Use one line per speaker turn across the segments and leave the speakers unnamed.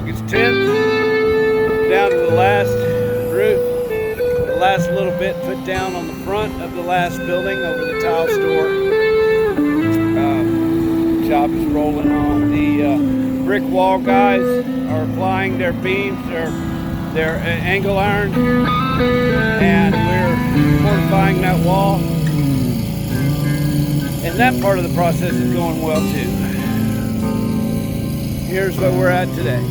August 10th, down to the last roof, the last little bit put down on the front of the last building over the tile store. Job is rolling on. The brick wall guys are applying their beams, their angle iron, and we're fortifying that wall. And that part of the process is going well too. Here's where we're at today.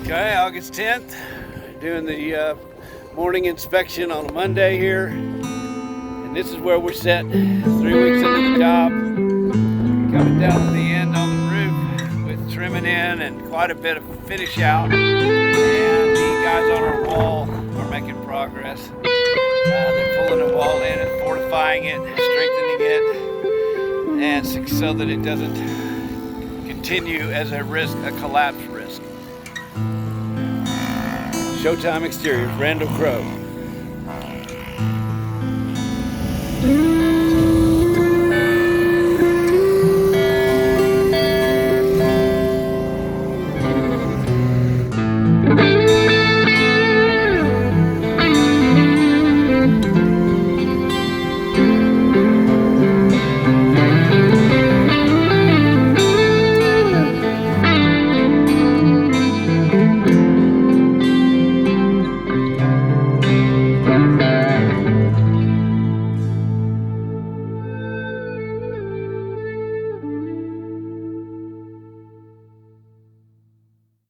Okay, August 10th, doing the morning inspection on a Monday here, and this is where we're set 3 weeks into the job, coming down to the end on the roof with trimming in and quite a bit of finish out, and the guys on our wall are making progress. They're pulling the wall in and fortifying it, strengthening it, and so that it doesn't continue as a collapse risk. Showtime Exteriors, Randall Crowe.